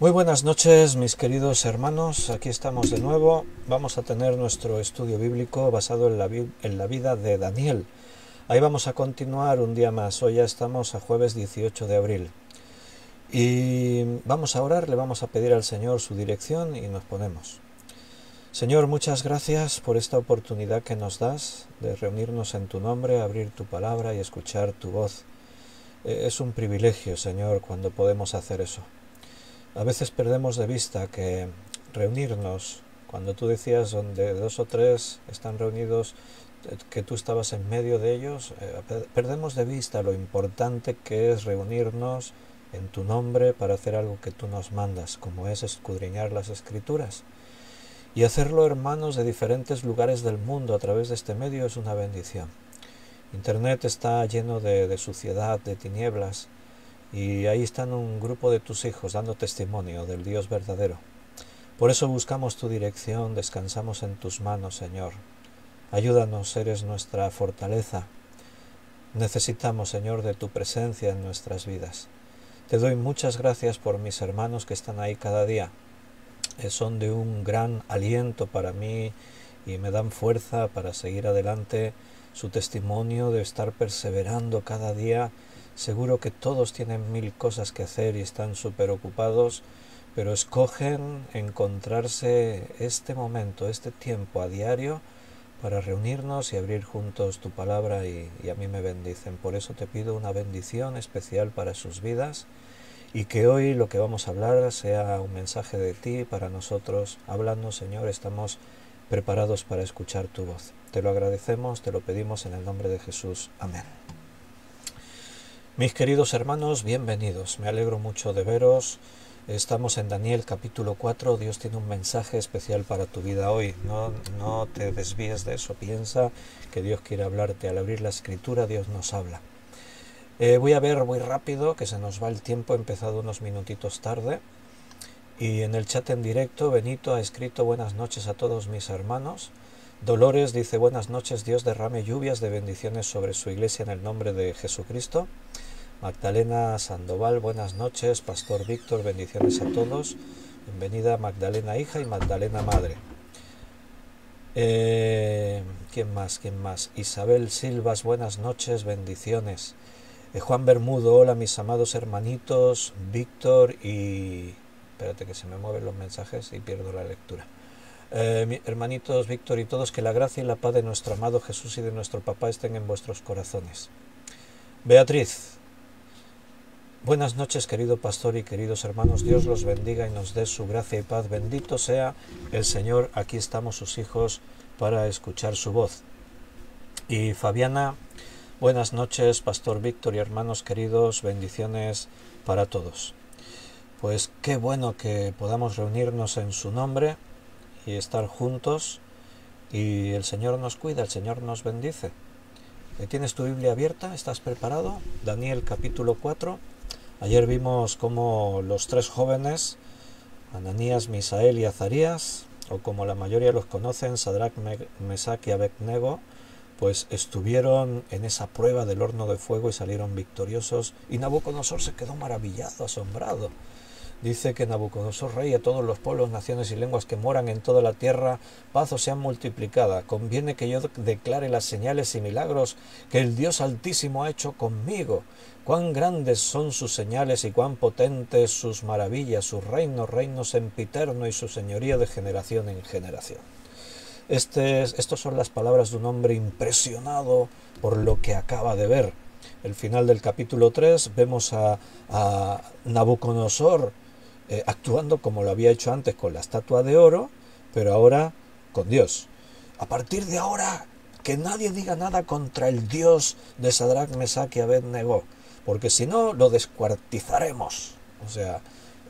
Muy buenas noches, mis queridos hermanos. Aquí estamos de nuevo. Vamos a tener nuestro estudio bíblico basado en la vida de Daniel. Ahí vamos a continuar un día más. Hoy ya estamos a jueves 18 de abril. Y vamos a orar, le vamos a pedir al Señor su dirección y nos ponemos. Señor, muchas gracias por esta oportunidad que nos das de reunirnos en tu nombre, abrir tu palabra y escuchar tu voz. Es un privilegio, Señor, cuando podemos hacer eso. A veces perdemos de vista que reunirnos, cuando tú decías donde dos o tres están reunidos, que tú estabas en medio de ellos, perdemos de vista lo importante que es reunirnos en tu nombre para hacer algo que tú nos mandas, como es escudriñar las Escrituras. Y hacerlo, hermanos, de diferentes lugares del mundo a través de este medio es una bendición. Internet está lleno de suciedad, de tinieblas, y ahí están un grupo de tus hijos dando testimonio del Dios verdadero. Por eso buscamos tu dirección, descansamos en tus manos, Señor. Ayúdanos, eres nuestra fortaleza. Necesitamos, Señor, de tu presencia en nuestras vidas. Te doy muchas gracias por mis hermanos que están ahí cada día. Son de un gran aliento para mí y me dan fuerza para seguir adelante. Su testimonio de estar perseverando cada día. Seguro que todos tienen mil cosas que hacer y están súper ocupados, pero escogen encontrarse este momento, este tiempo a diario para reunirnos y abrir juntos tu palabra y a mí me bendicen. Por eso te pido una bendición especial para sus vidas y que hoy lo que vamos a hablar sea un mensaje de ti para nosotros. Háblanos, Señor, estamos preparados para escuchar tu voz. Te lo agradecemos, te lo pedimos en el nombre de Jesús. Amén. Mis queridos hermanos, bienvenidos. Me alegro mucho de veros. Estamos en Daniel capítulo 4. Dios tiene un mensaje especial para tu vida hoy. No te desvíes de eso. Piensa que Dios quiere hablarte. Al abrir la escritura, Dios nos habla. Voy a ver muy rápido, que se nos va el tiempo. He empezado unos minutitos tarde. Y en el chat en directo, Benito ha escrito buenas noches a todos mis hermanos. Dolores dice buenas noches, Dios derrame lluvias de bendiciones sobre su iglesia en el nombre de Jesucristo. Magdalena Sandoval, buenas noches. Pastor Víctor, bendiciones a todos. Bienvenida Magdalena hija y Magdalena madre. ¿Quién más? Isabel Silvas, buenas noches, bendiciones. Juan Bermudo, hola mis amados hermanitos. Víctor y... Espérate que se me mueven los mensajes y pierdo la lectura. Hermanitos Víctor y todos, que la gracia y la paz de nuestro amado Jesús y de nuestro Papá estén en vuestros corazones. Beatriz, buenas noches querido pastor y queridos hermanos, Dios los bendiga y nos dé su gracia y paz. Bendito sea el Señor, aquí estamos sus hijos para escuchar su voz. Y Fabiana, buenas noches pastor Víctor y hermanos queridos, bendiciones para todos. Pues qué bueno que podamos reunirnos en su nombre y estar juntos, y el Señor nos cuida, el Señor nos bendice. ¿Tienes tu Biblia abierta? ¿Estás preparado? Daniel capítulo 4. Ayer vimos cómo los tres jóvenes, Ananías, Misael y Azarías, o como la mayoría los conocen, Sadrach, Mesach y Abednego, pues estuvieron en esa prueba del horno de fuego y salieron victoriosos, y Nabucodonosor se quedó maravillado, asombrado. Dice que Nabucodonosor rey a todos los pueblos, naciones y lenguas que moran en toda la tierra, paz os sea multiplicada. Conviene que yo declare las señales y milagros que el Dios Altísimo ha hecho conmigo. Cuán grandes son sus señales y cuán potentes sus maravillas, su reino sempiterno y su señoría de generación en generación. Estas son las palabras de un hombre impresionado por lo que acaba de ver. El final del capítulo 3 vemos a Nabucodonosor actuando como lo había hecho antes con la estatua de oro, pero ahora con Dios. A partir de ahora, que nadie diga nada contra el Dios de Sadrach, Mesach y Abednego, porque si no, lo descuartizaremos. O sea,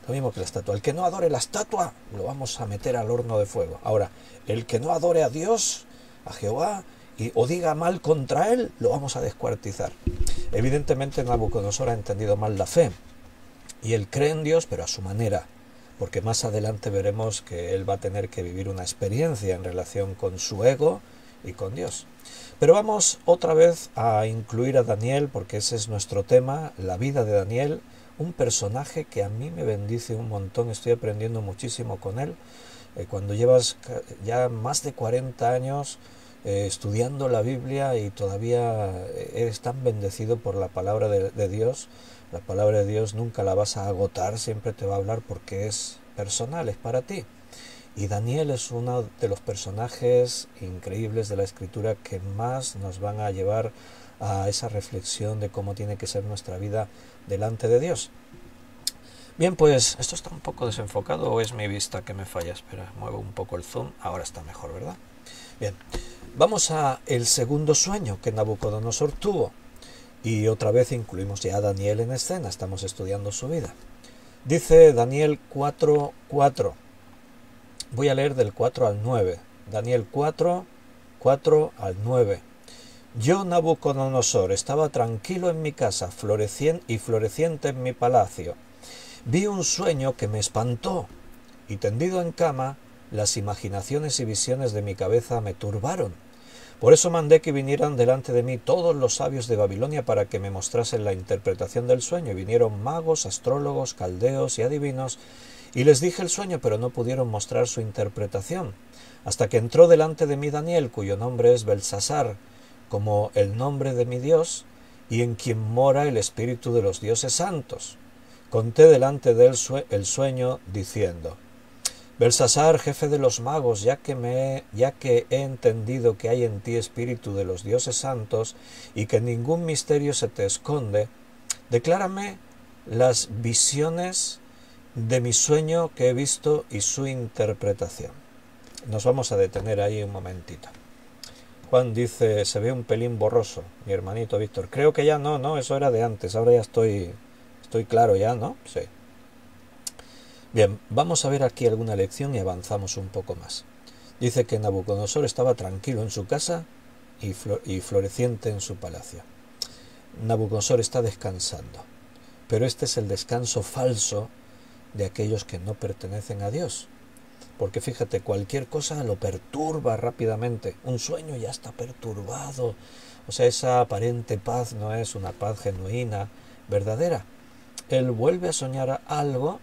lo mismo que la estatua. El que no adore la estatua, lo vamos a meter al horno de fuego. Ahora, el que no adore a Dios, a Jehová, o diga mal contra él, lo vamos a descuartizar. Evidentemente Nabucodonosor ha entendido mal la fe, y él cree en Dios, pero a su manera, porque más adelante veremos que él va a tener que vivir una experiencia en relación con su ego y con Dios. Pero vamos otra vez a incluir a Daniel, porque ese es nuestro tema, la vida de Daniel, un personaje que a mí me bendice un montón, estoy aprendiendo muchísimo con él. Cuando llevas ya más de 40 años estudiando la Biblia y todavía eres tan bendecido por la palabra de Dios, la palabra de Dios nunca la vas a agotar, siempre te va a hablar porque es personal, es para ti. Y Daniel es uno de los personajes increíbles de la Escritura que más nos van a llevar a esa reflexión de cómo tiene que ser nuestra vida delante de Dios. Bien, pues esto está un poco desenfocado o es mi vista que me falla. Espera, muevo un poco el zoom, ahora está mejor, ¿verdad? Bien, vamos a el segundo sueño que Nabucodonosor tuvo. Y otra vez incluimos ya a Daniel en escena, estamos estudiando su vida. Dice Daniel 4:4. Voy a leer del 4 al 9. Daniel 4 al 9. Yo, Nabucodonosor, estaba tranquilo en mi casa, floreciente en mi palacio. Vi un sueño que me espantó, y tendido en cama, las imaginaciones y visiones de mi cabeza me turbaron. Por eso mandé que vinieran delante de mí todos los sabios de Babilonia para que me mostrasen la interpretación del sueño. Y vinieron magos, astrólogos, caldeos y adivinos, y les dije el sueño, pero no pudieron mostrar su interpretación, hasta que entró delante de mí Daniel, cuyo nombre es Belsasar, como el nombre de mi Dios, y en quien mora el espíritu de los dioses santos. Conté delante de él el sueño, diciendo: Belsasar, jefe de los magos, ya que he entendido que hay en ti espíritu de los dioses santos, y que ningún misterio se te esconde, declárame las visiones de mi sueño que he visto y su interpretación. Nos vamos a detener ahí un momentito. Juan dice, se ve un pelín borroso, mi hermanito Víctor. Creo que ya no, eso era de antes, ahora ya estoy claro ya, ¿no? Sí. Bien, vamos a ver aquí alguna lección y avanzamos un poco más. Dice que Nabucodonosor estaba tranquilo en su casa y floreciente en su palacio. Nabucodonosor está descansando, pero este es el descanso falso de aquellos que no pertenecen a Dios. Porque fíjate, cualquier cosa lo perturba rápidamente. Un sueño ya está perturbado. O sea, esa aparente paz no es una paz genuina, verdadera. Él vuelve a soñar algo.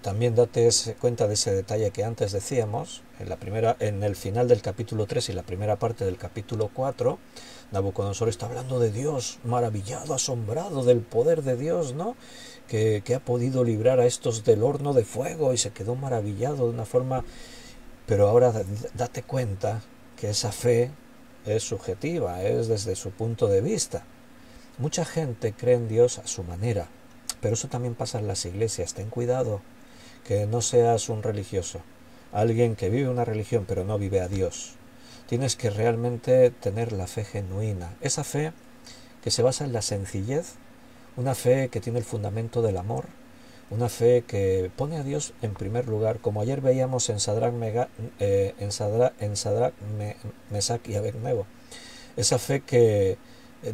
También date cuenta de ese detalle que antes decíamos, en el final del capítulo 3 y la primera parte del capítulo 4, Nabucodonosor está hablando de Dios, maravillado, asombrado del poder de Dios, ¿no? Que ha podido librar a estos del horno de fuego, y se quedó maravillado de una forma. Pero ahora date cuenta que esa fe es subjetiva, es desde su punto de vista. Mucha gente cree en Dios a su manera, pero eso también pasa en las iglesias. Ten cuidado que no seas un religioso, alguien que vive una religión pero no vive a Dios. Tienes que realmente tener la fe genuina, esa fe que se basa en la sencillez, una fe que tiene el fundamento del amor, una fe que pone a Dios en primer lugar, como ayer veíamos en Sadrach, Mesach y Abednego. Esa fe que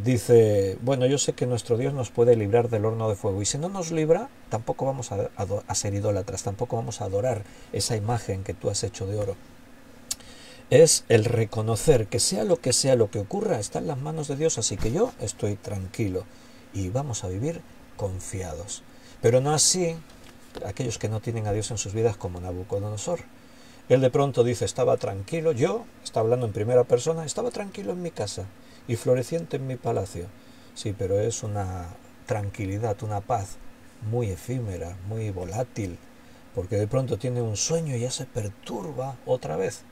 dice, bueno, yo sé que nuestro Dios nos puede librar del horno de fuego, y si no nos libra, tampoco vamos a ser idólatras, tampoco vamos a adorar esa imagen que tú has hecho de oro. Es el reconocer que sea lo que ocurra, está en las manos de Dios, así que yo estoy tranquilo y vamos a vivir confiados. Pero no así aquellos que no tienen a Dios en sus vidas, como Nabucodonosor. Él de pronto dice, estaba tranquilo, está hablando en primera persona, estaba tranquilo en mi casa y floreciente en mi palacio. Sí, pero es una tranquilidad, una paz muy efímera, muy volátil, porque de pronto tiene un sueño y ya se perturba otra vez.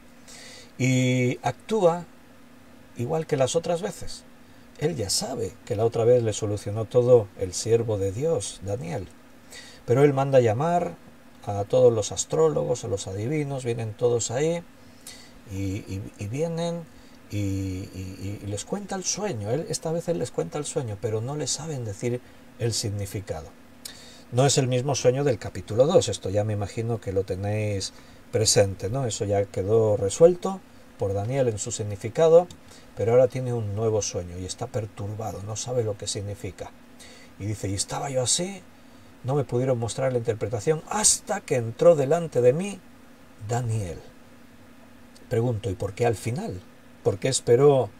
Y actúa igual que las otras veces. Él ya sabe que la otra vez le solucionó todo el siervo de Dios, Daniel. Pero él manda llamar a todos los astrólogos, a los adivinos, vienen todos ahí y vienen y les cuenta el sueño. Esta vez él les cuenta el sueño, pero no les saben decir el significado. No es el mismo sueño del capítulo 2, esto ya me imagino que lo tenéis presente, ¿no? Eso ya quedó resuelto por Daniel en su significado, pero ahora tiene un nuevo sueño y está perturbado, no sabe lo que significa. Y dice, y estaba yo así, no me pudieron mostrar la interpretación hasta que entró delante de mí Daniel. Pregunto, ¿y por qué al final? ¿Por qué esperó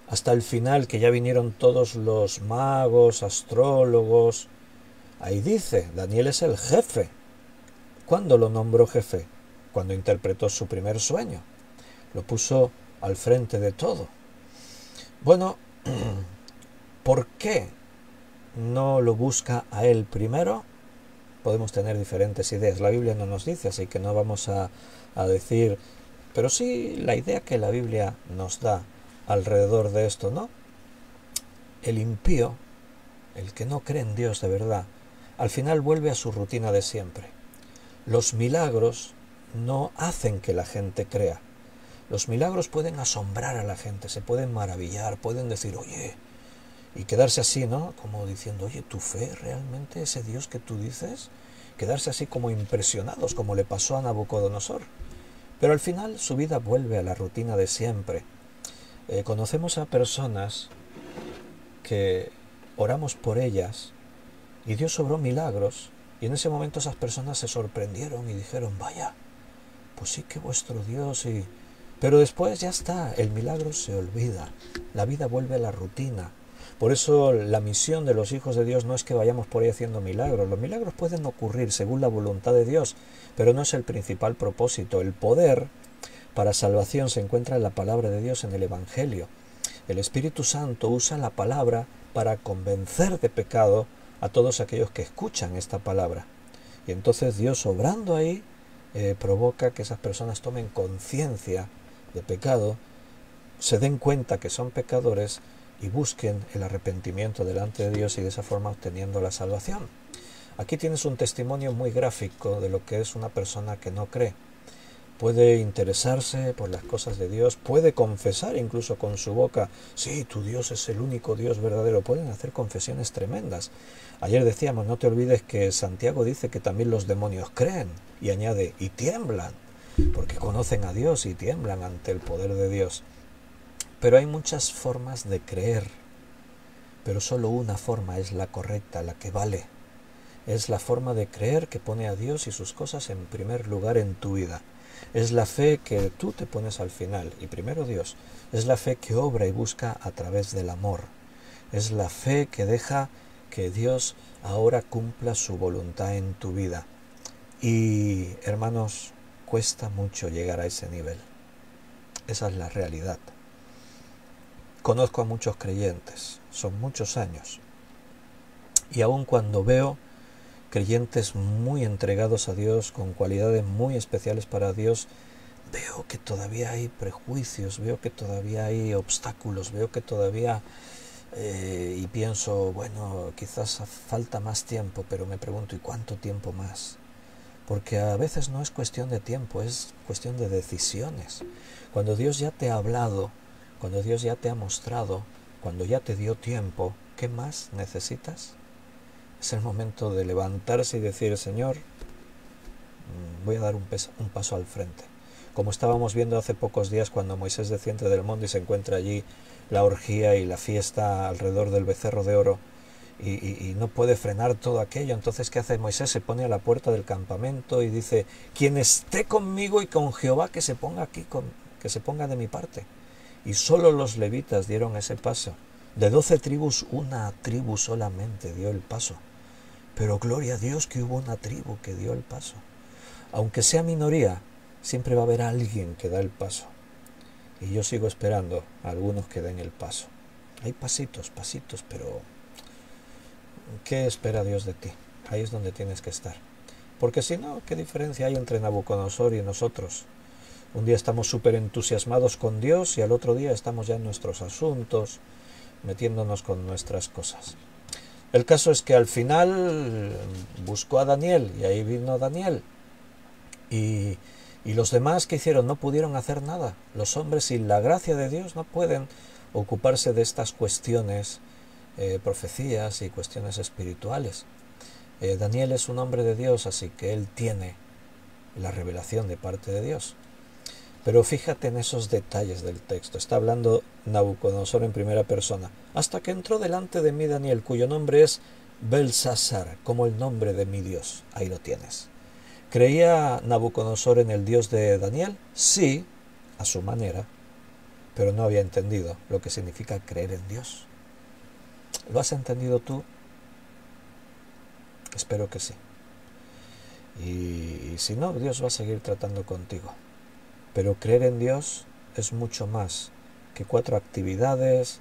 hasta el final, que ya vinieron todos los magos, astrólogos, Ahí dice, Daniel es el jefe. ¿Cuándo lo nombró jefe? Cuando interpretó su primer sueño. Lo puso al frente de todo. Bueno, ¿por qué no lo busca a él primero? Podemos tener diferentes ideas. La Biblia no nos dice, así que no vamos a decir, pero sí la idea que la Biblia nos da alrededor de esto, ¿no? El impío, el que no cree en Dios de verdad, al final vuelve a su rutina de siempre. Los milagros no hacen que la gente crea. Los milagros pueden asombrar a la gente, se pueden maravillar, pueden decir, oye, y quedarse así, ¿no? Como diciendo, oye, ¿tu fe realmente ese Dios que tú dices? Quedarse así como impresionados, como le pasó a Nabucodonosor. Pero al final su vida vuelve a la rutina de siempre. Conocemos a personas que oramos por ellas y Dios obró milagros, y en ese momento esas personas se sorprendieron y dijeron, vaya, pues sí que vuestro Dios y... Pero después ya está, el milagro se olvida, la vida vuelve a la rutina. Por eso la misión de los hijos de Dios no es que vayamos por ahí haciendo milagros. Los milagros pueden ocurrir según la voluntad de Dios, pero no es el principal propósito. El poder para salvación se encuentra en la palabra de Dios, en el Evangelio. El Espíritu Santo usa la palabra para convencer de pecado a todos aquellos que escuchan esta palabra. Y entonces Dios, obrando ahí, provoca que esas personas tomen conciencia de pecado, se den cuenta que son pecadores y busquen el arrepentimiento delante de Dios, y de esa forma obteniendo la salvación. Aquí tienes un testimonio muy gráfico de lo que es una persona que no cree. Puede interesarse por las cosas de Dios, puede confesar incluso con su boca, sí, tu Dios es el único Dios verdadero. Pueden hacer confesiones tremendas. Ayer decíamos, no te olvides que Santiago dice que también los demonios creen, y añade, y tiemblan, porque conocen a Dios y tiemblan ante el poder de Dios. Pero hay muchas formas de creer, pero solo una forma es la correcta, la que vale. Es la forma de creer que pone a Dios y sus cosas en primer lugar en tu vida. Es la fe que tú te pones al final, y primero Dios. Es la fe que obra y busca a través del amor. Es la fe que deja que Dios ahora cumpla su voluntad en tu vida. Y, hermanos, cuesta mucho llegar a ese nivel. Esa es la realidad. Conozco a muchos creyentes, son muchos años. Y aun cuando veo creyentes muy entregados a Dios, con cualidades muy especiales para Dios, veo que todavía hay prejuicios, veo que todavía hay obstáculos, veo que todavía, y pienso, bueno, quizás falta más tiempo, pero me pregunto, ¿y cuánto tiempo más? Porque a veces no es cuestión de tiempo, es cuestión de decisiones. Cuando Dios ya te ha hablado, cuando Dios ya te ha mostrado, cuando ya te dio tiempo, ¿qué más necesitas? Es el momento de levantarse y decir, Señor, voy a dar un paso al frente. Como estábamos viendo hace pocos días cuando Moisés desciende del monte y se encuentra allí la orgía y la fiesta alrededor del becerro de oro, y no puede frenar todo aquello. Entonces, ¿qué hace Moisés? Se pone a la puerta del campamento y dice, quien esté conmigo y con Jehová, que se ponga aquí, que se ponga de mi parte. Y solo los levitas dieron ese paso. De 12 tribus, una tribu solamente dio el paso. Pero gloria a Dios que hubo una tribu que dio el paso. Aunque sea minoría, siempre va a haber alguien que da el paso. Y yo sigo esperando a algunos que den el paso. Hay pasitos, pero ¿qué espera Dios de ti? Ahí es donde tienes que estar. Porque si no, ¿qué diferencia hay entre Nabucodonosor y nosotros? Un día estamos súper entusiasmados con Dios y al otro día estamos ya en nuestros asuntos, metiéndonos con nuestras cosas. El caso es que al final buscó a Daniel, y ahí vino Daniel. Y los demás que hicieron no pudieron hacer nada. Los hombres sin la gracia de Dios no pueden ocuparse de estas cuestiones, profecías y cuestiones espirituales. Daniel es un hombre de Dios, así que él tiene la revelación de parte de Dios. Pero fíjate en esos detalles del texto. Está hablando Nabucodonosor en primera persona. Hasta que entró delante de mí Daniel, cuyo nombre es Belsasar, como el nombre de mi Dios. Ahí lo tienes. ¿Creía Nabucodonosor en el Dios de Daniel? Sí, a su manera, pero no había entendido lo que significa creer en Dios. ¿Lo has entendido tú? Espero que sí. Y si no, Dios va a seguir tratando contigo. Pero creer en Dios es mucho más que 4 actividades,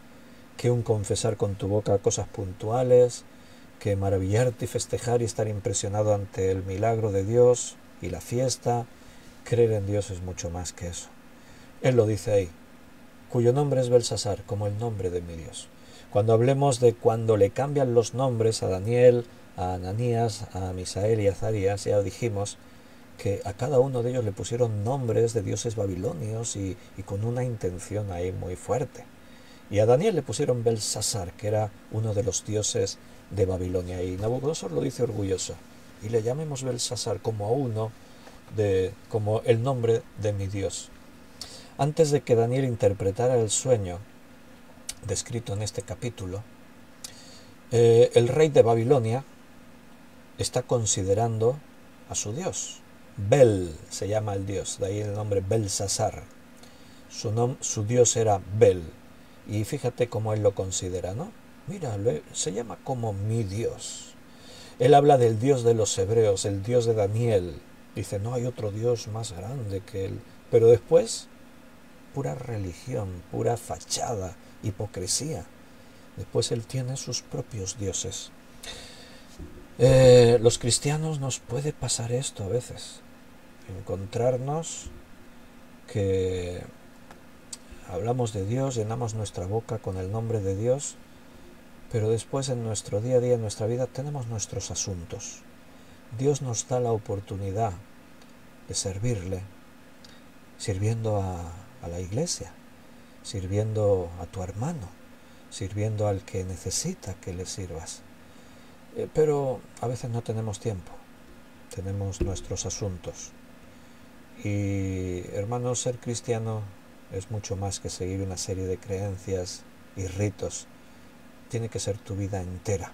que un confesar con tu boca cosas puntuales, que maravillarte y festejar y estar impresionado ante el milagro de Dios y la fiesta. Creer en Dios es mucho más que eso. Él lo dice ahí, cuyo nombre es Belsasar, como el nombre de mi Dios. Cuando hablemos de cuando le cambian los nombres a Daniel, a Ananías, a Misael y a Azarías, ya dijimos que a cada uno de ellos le pusieron nombres de dioses babilonios y con una intención ahí muy fuerte. Y a Daniel le pusieron Belsasar, que era uno de los dioses de Babilonia. Y Nabucodonosor lo dice orgulloso. Y le llamemos Belsasar como el nombre de mi Dios. Antes de que Daniel interpretara el sueño descrito en este capítulo, el rey de Babilonia está considerando a su Dios. Bel se llama el Dios, de ahí el nombre Belsasar. Su Dios era Bel. Y fíjate cómo él lo considera, ¿no? Mira, se llama como mi Dios. Él habla del Dios de los hebreos, el Dios de Daniel. Dice, no hay otro Dios más grande que él. Pero después, pura religión, pura fachada, hipocresía. Después él tiene sus propios dioses. Los cristianos nos puede pasar esto a veces. Encontrarnos que hablamos de Dios, llenamos nuestra boca con el nombre de Dios, pero después en nuestro día a día, en nuestra vida, tenemos nuestros asuntos. Dios nos da la oportunidad de servirle, sirviendo a la iglesia, sirviendo a tu hermano, sirviendo al que necesita que le sirvas. Pero a veces no tenemos tiempo, tenemos nuestros asuntos. Y hermanos, ser cristiano es mucho más que seguir una serie de creencias y ritos. Tiene que ser tu vida entera.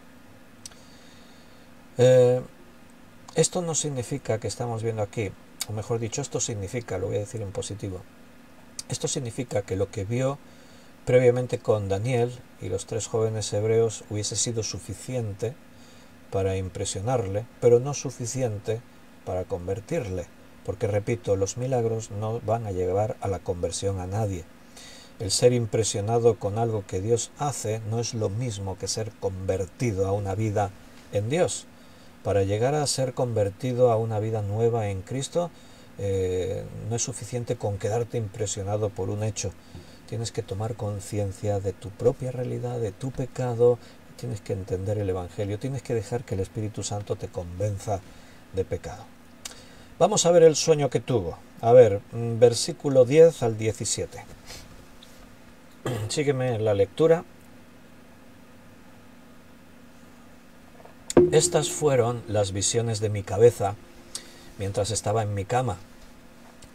Esto no significa que estamos viendo aquí, o mejor dicho, esto significa, lo voy a decir en positivo, esto significa que lo que vio previamente con Daniel y los 3 jóvenes hebreos hubiese sido suficiente para impresionarle, pero no suficiente para convertirle, porque repito, los milagros no van a llevar a la conversión a nadie. El ser impresionado con algo que Dios hace no es lo mismo que ser convertido a una vida en Dios. Para llegar a ser convertido a una vida nueva en Cristo, no es suficiente con quedarte impresionado por un hecho. Tienes que tomar conciencia de tu propia realidad, de tu pecado, tienes que entender el Evangelio, tienes que dejar que el Espíritu Santo te convenza de pecado. Vamos a ver el sueño que tuvo. A ver, versículo 10 al 17. Sígueme en la lectura. Estas fueron las visiones de mi cabeza mientras estaba en mi cama.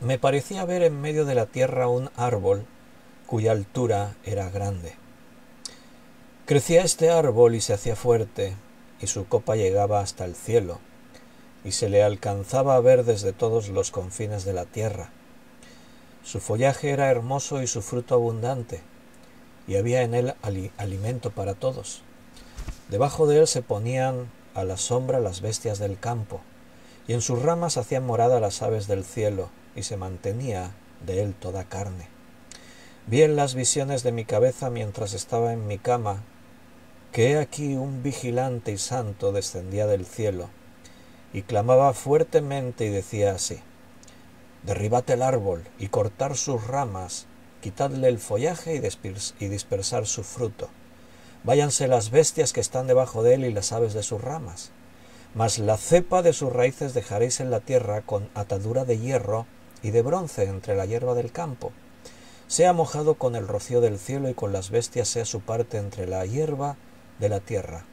Me parecía ver en medio de la tierra un árbol cuya altura era grande. Crecía este árbol y se hacía fuerte, y su copa llegaba hasta el cielo, y se le alcanzaba a ver desde todos los confines de la tierra. Su follaje era hermoso y su fruto abundante, y había en él alimento para todos. Debajo de él se ponían a la sombra las bestias del campo, y en sus ramas hacían morada las aves del cielo, y se mantenía de él toda carne. Vi en las visiones de mi cabeza mientras estaba en mi cama, que he aquí un vigilante y santo descendía del cielo, y clamaba fuertemente y decía así: derribad el árbol y cortar sus ramas, quitadle el follaje y dispersar su fruto. Váyanse las bestias que están debajo de él y las aves de sus ramas. Mas la cepa de sus raíces dejaréis en la tierra con atadura de hierro y de bronce entre la hierba del campo. Sea mojado con el rocío del cielo y con las bestias sea su parte entre la hierba de la tierra.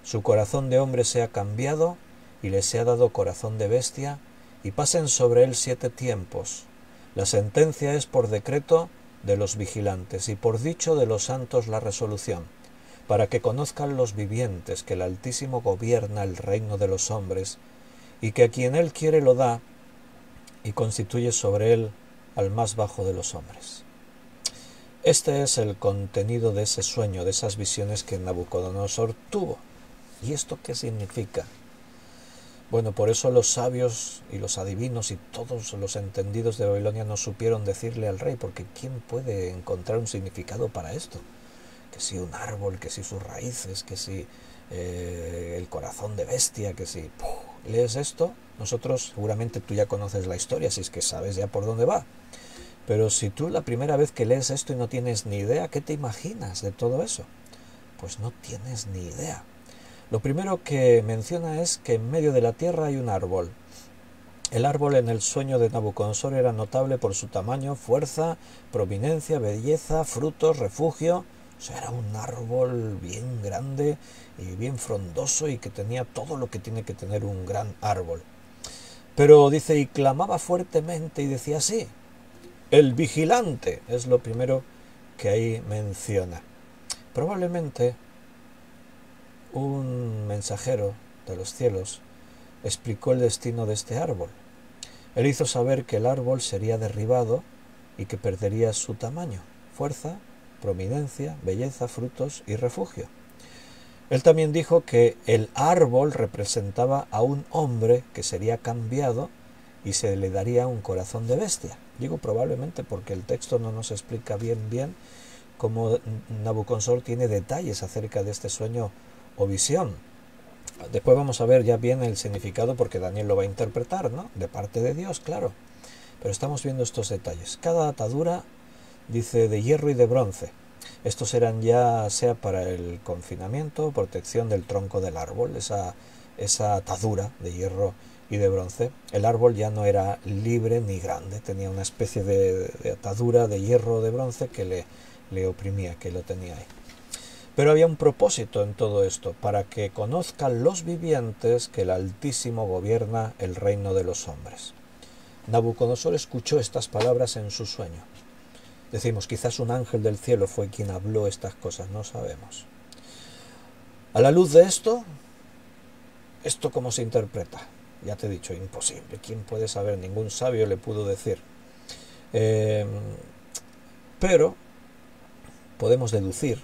Su corazón de hombre sea cambiado y le sea dado corazón de bestia, y pasen sobre él 7 tiempos. La sentencia es por decreto de los vigilantes y por dicho de los santos la resolución, para que conozcan los vivientes que el Altísimo gobierna el reino de los hombres, y que a quien él quiere lo da, y constituye sobre él al más bajo de los hombres. Este es el contenido de ese sueño, de esas visiones que Nabucodonosor tuvo. ¿Y esto qué significa? Bueno, por eso los sabios y los adivinos y todos los entendidos de Babilonia no supieron decirle al rey, porque ¿quién puede encontrar un significado para esto? Que si un árbol, que si sus raíces, que si el corazón de bestia, que si lees esto, nosotros seguramente tú ya conoces la historia, si es que sabes ya por dónde va. Pero si tú la primera vez que lees esto y no tienes ni idea, ¿qué te imaginas de todo eso? Pues no tienes ni idea. Lo primero que menciona es que en medio de la tierra hay un árbol. El árbol en el sueño de Nabucodonosor era notable por su tamaño, fuerza, prominencia, belleza, frutos, refugio. O sea, era un árbol bien grande y bien frondoso y que tenía todo lo que tiene que tener un gran árbol. Pero dice, y clamaba fuertemente y decía así. El vigilante es lo primero que ahí menciona. Probablemente un mensajero de los cielos explicó el destino de este árbol. Él hizo saber que el árbol sería derribado y que perdería su tamaño, fuerza, prominencia, belleza, frutos y refugio. Él también dijo que el árbol representaba a un hombre que sería cambiado y se le daría un corazón de bestia. Digo probablemente porque el texto no nos explica bien cómo Nabucodonosor tiene detalles acerca de este sueño o visión. Después vamos a ver ya bien el significado porque Daniel lo va a interpretar, ¿no? De parte de Dios, claro. Pero estamos viendo estos detalles. Cada atadura dice de hierro y de bronce. Estos eran ya sea para el confinamiento, protección del tronco del árbol, esa atadura de hierro y de bronce. El árbol ya no era libre ni grande, tenía una especie de atadura de hierro o de bronce que le oprimía, que lo tenía ahí. Pero había un propósito en todo esto, para que conozcan los vivientes que el Altísimo gobierna el reino de los hombres. Nabucodonosor escuchó estas palabras en su sueño. Decimos, quizás un ángel del cielo fue quien habló estas cosas, no sabemos. A la luz de ¿esto cómo se interpreta? Ya te he dicho, imposible. ¿Quién puede saber? Ningún sabio le pudo decir. Pero podemos deducir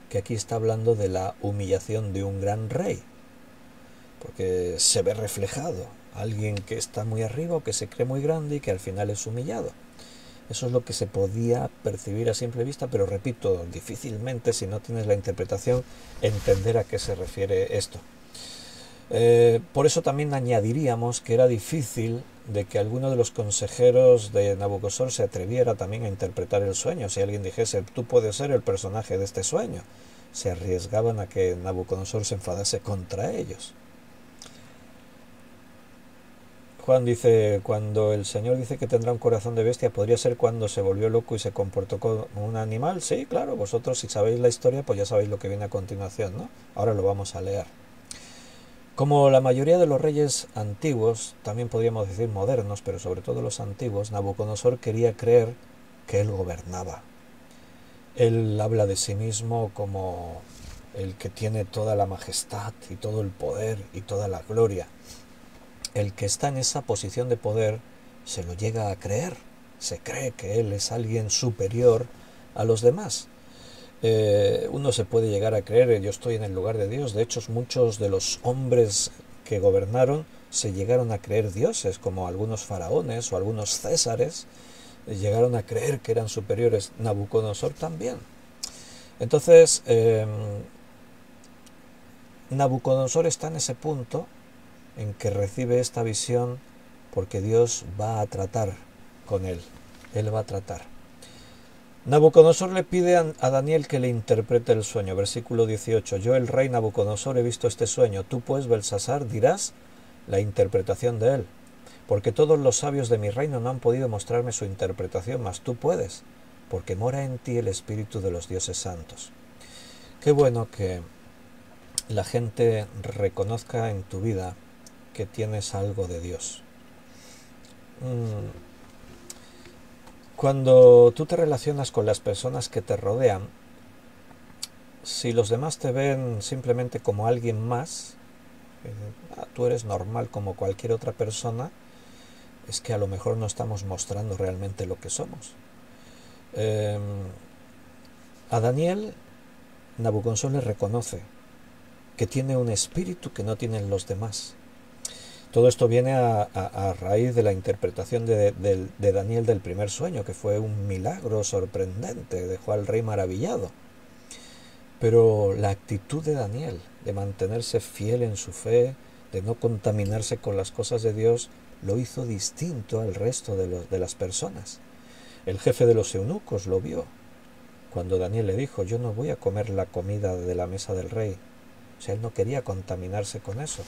que aquí está hablando de la humillación de un gran rey, porque se ve reflejado alguien que está muy arriba o que se cree muy grande y que al final es humillado. Eso es lo que se podía percibir a simple vista, pero repito, difícilmente, si no tienes la interpretación, entender a qué se refiere esto. Por eso también añadiríamos que era difícil de que alguno de los consejeros de Nabucodonosor se atreviera también a interpretar el sueño. Si alguien dijese, tú puedes ser el personaje de este sueño, se arriesgaban a que Nabucodonosor se enfadase contra ellos. Juan dice, cuando el Señor dice que tendrá un corazón de bestia, ¿podría ser cuando se volvió loco y se comportó como un animal? Sí, claro, vosotros si sabéis la historia, pues ya sabéis lo que viene a continuación, ¿no? Ahora lo vamos a leer. Como la mayoría de los reyes antiguos, también podríamos decir modernos, pero sobre todo los antiguos, Nabucodonosor quería creer que él gobernaba. Él habla de sí mismo como el que tiene toda la majestad y todo el poder y toda la gloria. El que está en esa posición de poder se lo llega a creer, se cree que él es alguien superior a los demás. Uno se puede llegar a creer, yo estoy en el lugar de Dios. De hecho, muchos de los hombres que gobernaron se llegaron a creer dioses, como algunos faraones o algunos césares llegaron a creer que eran superiores. Nabucodonosor también. Entonces, Nabucodonosor está en ese punto en que recibe esta visión porque Dios va a tratar con él. Él va a tratar. Nabucodonosor le pide a Daniel que le interprete el sueño. Versículo 18. Yo, el rey Nabucodonosor, he visto este sueño. Tú, pues, Belsasar, dirás la interpretación de él. Porque todos los sabios de mi reino no han podido mostrarme su interpretación, mas tú puedes, porque mora en ti el espíritu de los dioses santos. Qué bueno que la gente reconozca en tu vida que tienes algo de Dios. Cuando tú te relacionas con las personas que te rodean, si los demás te ven simplemente como alguien más, tú eres normal como cualquier otra persona, es que a lo mejor no estamos mostrando realmente lo que somos. A Daniel, Nabucodonosor le reconoce que tiene un espíritu que no tienen los demás. Todo esto viene a raíz de la interpretación de Daniel del primer sueño, que fue un milagro sorprendente, dejó al rey maravillado. Pero la actitud de Daniel, de mantenerse fiel en su fe, de no contaminarse con las cosas de Dios, lo hizo distinto al resto de las personas. El jefe de los eunucos lo vio, cuando Daniel le dijo: yo no voy a comer la comida de la mesa del rey. O sea, él no quería contaminarse con eso.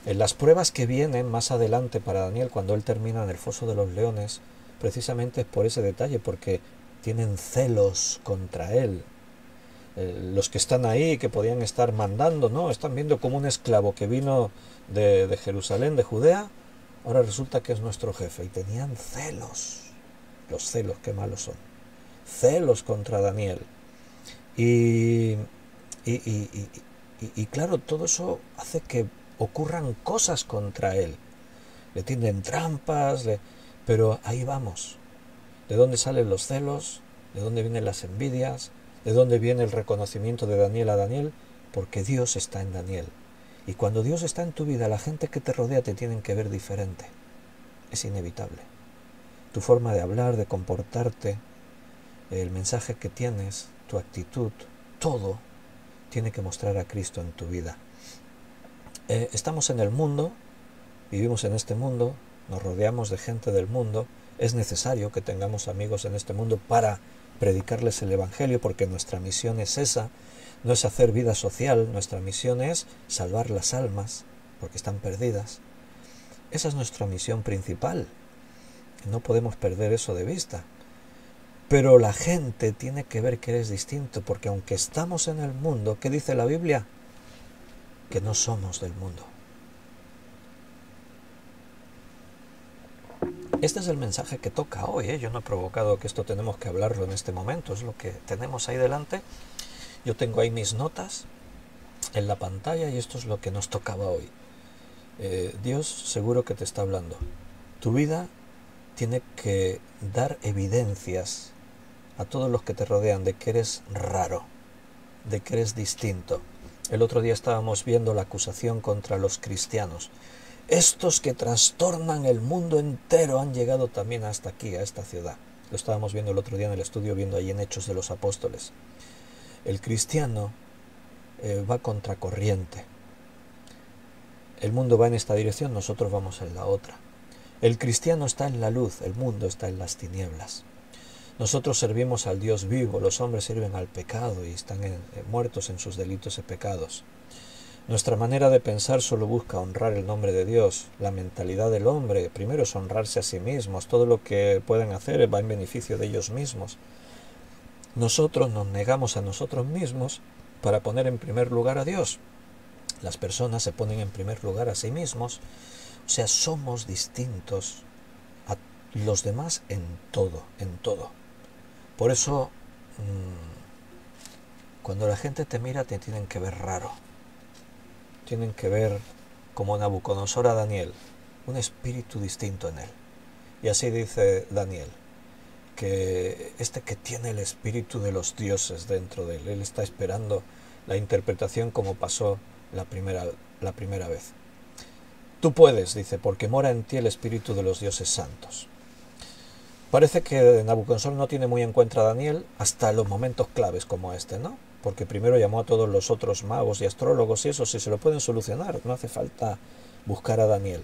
En las pruebas que vienen más adelante para Daniel, cuando él termina en el foso de los leones, precisamente es por ese detalle, porque tienen celos contra él. Los que están ahí, que podían estar mandando, no, están viendo como un esclavo que vino de Jerusalén, de Judea, ahora resulta que es nuestro jefe. Y tenían celos. Los celos, qué malos son. Celos contra Daniel. Y claro, todo eso hace que ocurran cosas contra él. Le tienden trampas, pero ahí vamos. ¿De dónde salen los celos? ¿De dónde vienen las envidias? ¿De dónde viene el reconocimiento de Daniel a Daniel? Porque Dios está en Daniel. Y cuando Dios está en tu vida, la gente que te rodea te tienen que ver diferente. Es inevitable. Tu forma de hablar, de comportarte, el mensaje que tienes, tu actitud, todo tiene que mostrar a Cristo en tu vida. Estamos en el mundo, vivimos en este mundo, nos rodeamos de gente del mundo. Es necesario que tengamos amigos en este mundo para predicarles el Evangelio, porque nuestra misión es esa, no es hacer vida social, nuestra misión es salvar las almas, porque están perdidas. Esa es nuestra misión principal, no podemos perder eso de vista. Pero la gente tiene que ver que eres distinto, porque aunque estamos en el mundo, ¿qué dice la Biblia? Que no somos del mundo. Este es el mensaje que toca hoy, Yo no he provocado que esto tenemos que hablarlo en este momento, es lo que tenemos ahí delante. Yo tengo ahí mis notas en la pantalla y esto es lo que nos tocaba hoy. Dios seguro que te está hablando. Tu vida tiene que dar evidencias a todos los que te rodean de que eres raro, de que eres distinto. El otro día estábamos viendo la acusación contra los cristianos. Estos que trastornan el mundo entero han llegado también hasta aquí, a esta ciudad. Lo estábamos viendo el otro día en el estudio, viendo ahí en Hechos de los Apóstoles. El cristiano va contracorriente. El mundo va en esta dirección, nosotros vamos en la otra. El cristiano está en la luz, el mundo está en las tinieblas. Nosotros servimos al Dios vivo, los hombres sirven al pecado y están muertos en sus delitos y pecados. Nuestra manera de pensar solo busca honrar el nombre de Dios. La mentalidad del hombre primero es honrarse a sí mismos. Todo lo que pueden hacer va en beneficio de ellos mismos. Nosotros nos negamos a nosotros mismos para poner en primer lugar a Dios. Las personas se ponen en primer lugar a sí mismos. O sea, somos distintos a los demás en todo, en todo. Por eso, cuando la gente te mira, te tienen que ver raro. Tienen que ver como Nabucodonosor a Daniel, un espíritu distinto en él. Y así dice Daniel, que que tiene el espíritu de los dioses dentro de él. Él está esperando la interpretación como pasó la primera vez. Tú puedes, dice, porque mora en ti el espíritu de los dioses santos. Parece que Nabucodonosor no tiene muy en cuenta a Daniel hasta los momentos claves como este, ¿no? Porque primero llamó a todos los otros magos y astrólogos y eso sí se lo pueden solucionar, no hace falta buscar a Daniel.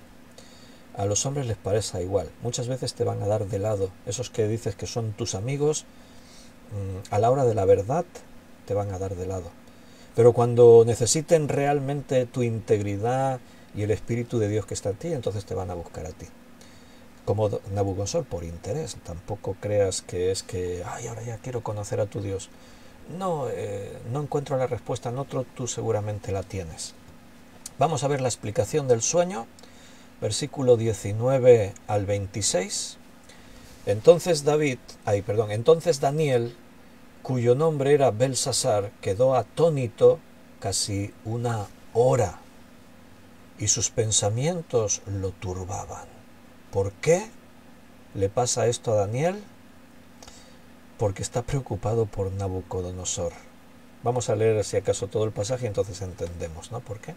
A los hombres les parece igual, muchas veces te van a dar de lado, esos que dices que son tus amigos, a la hora de la verdad te van a dar de lado. Pero cuando necesiten realmente tu integridad y el Espíritu de Dios que está en ti, entonces te van a buscar a ti. Como Nabucodonosor, por interés, tampoco creas que es que, ahora ya quiero conocer a tu Dios. No, no encuentro la respuesta en otro, tú seguramente la tienes. Vamos a ver la explicación del sueño, versículo 19 al 26. Entonces Daniel, cuyo nombre era Belsasar, quedó atónito casi una hora, y sus pensamientos lo turbaban. ¿Por qué le pasa esto a Daniel? Porque está preocupado por Nabucodonosor. Vamos a leer si acaso todo el pasaje, entonces entendemos, ¿no? ¿Por qué?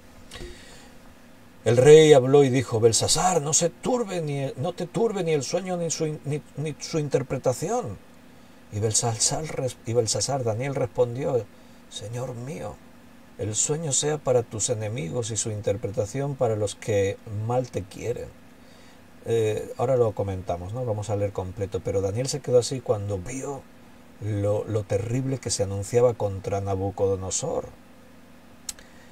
El rey habló y dijo: Belsasar, no te turbe ni el sueño ni su interpretación. Y Belsasar, Daniel respondió: Señor mío, el sueño sea para tus enemigos y su interpretación para los que mal te quieren. Ahora lo comentamos, ¿no? Vamos a leer completo. Pero Daniel se quedó así cuando vio lo terrible que se anunciaba contra Nabucodonosor.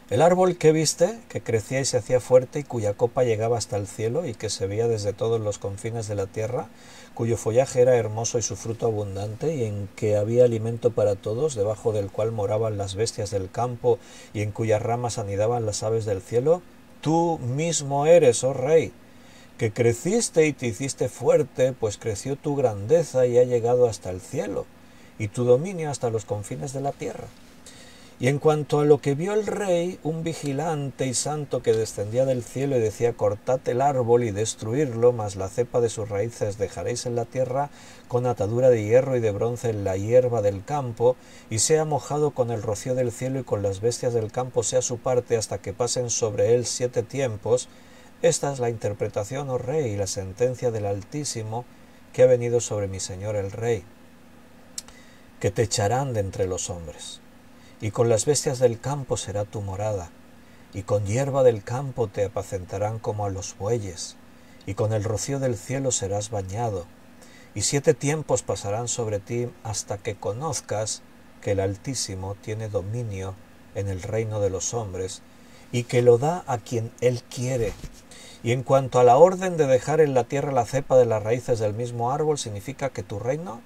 El árbol que viste, que crecía y se hacía fuerte y cuya copa llegaba hasta el cielo y que se veía desde todos los confines de la tierra, cuyo follaje era hermoso y su fruto abundante, y en que había alimento para todos, debajo del cual moraban las bestias del campo y en cuyas ramas anidaban las aves del cielo, tú mismo eres, oh rey, que creciste y te hiciste fuerte, pues creció tu grandeza y ha llegado hasta el cielo, y tu dominio hasta los confines de la tierra. Y en cuanto a lo que vio el rey, un vigilante y santo que descendía del cielo y decía: cortad el árbol y destruirlo, mas la cepa de sus raíces dejaréis en la tierra, con atadura de hierro y de bronce en la hierba del campo, y sea mojado con el rocío del cielo y con las bestias del campo sea su parte hasta que pasen sobre él 7 tiempos. Esta es la interpretación, oh rey, y la sentencia del Altísimo que ha venido sobre mi señor el rey, que te echarán de entre los hombres. Y con las bestias del campo será tu morada, y con hierba del campo te apacentarán como a los bueyes, y con el rocío del cielo serás bañado, y 7 tiempos pasarán sobre ti hasta que conozcas que el Altísimo tiene dominio en el reino de los hombres, y que lo da a quien él quiere. Y en cuanto a la orden de dejar en la tierra la cepa de las raíces del mismo árbol, significa que tu reino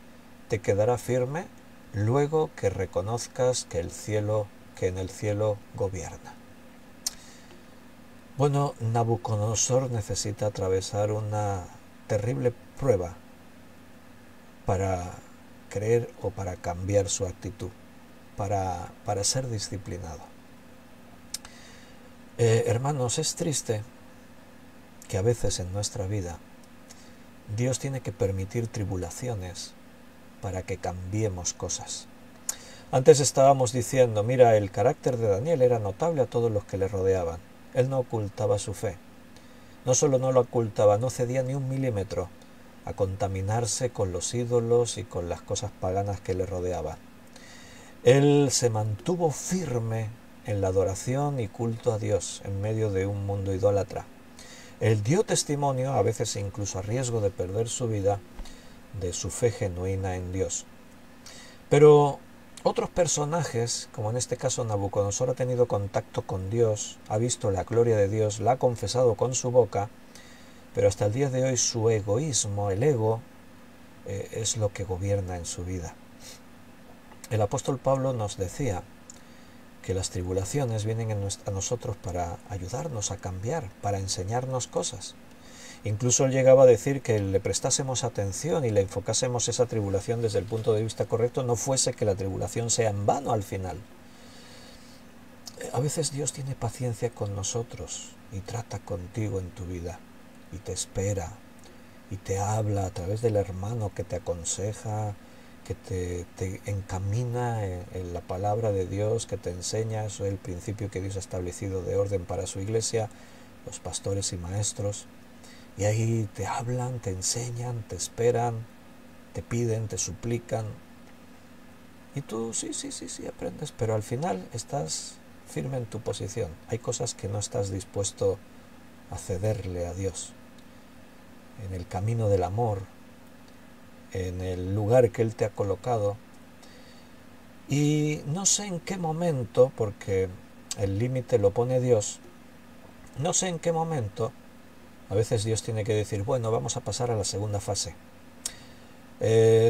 te quedará firme luego que reconozcas que en el cielo gobierna. Bueno, Nabucodonosor necesita atravesar una terrible prueba para creer o para cambiar su actitud, para ser disciplinado. Hermanos, es triste que a veces en nuestra vida Dios tiene que permitir tribulaciones para que cambiemos cosas. Antes estábamos diciendo, mira, el carácter de Daniel era notable a todos los que le rodeaban. Él no ocultaba su fe. No solo no lo ocultaba, no cedía ni un milímetro a contaminarse con los ídolos y con las cosas paganas que le rodeaban. Él se mantuvo firme en la adoración y culto a Dios en medio de un mundo idólatra. Él dio testimonio, a veces incluso a riesgo de perder su vida, de su fe genuina en Dios. Pero otros personajes, como en este caso Nabucodonosor, ha tenido contacto con Dios, ha visto la gloria de Dios, la ha confesado con su boca, pero hasta el día de hoy su egoísmo, el ego, es lo que gobierna en su vida. El apóstol Pablo nos decía que las tribulaciones vienen a nosotros para ayudarnos a cambiar, para enseñarnos cosas. Incluso él llegaba a decir que le prestásemos atención y le enfocásemos esa tribulación desde el punto de vista correcto, no fuese que la tribulación sea en vano al final. A veces Dios tiene paciencia con nosotros y trata contigo en tu vida y te espera y te habla a través del hermano que te aconseja, que te encamina en la palabra de Dios, que te enseña. Eso es el principio que Dios ha establecido de orden para su iglesia, los pastores y maestros. Y ahí te hablan, te enseñan, te esperan, te piden, te suplican. Y tú sí, aprendes, pero al final estás firme en tu posición. Hay cosas que no estás dispuesto a cederle a Dios. En el camino del amor, en el lugar que Él te ha colocado. Y no sé en qué momento, porque el límite lo pone Dios, no sé en qué momento, a veces Dios tiene que decir, bueno, vamos a pasar a la segunda fase.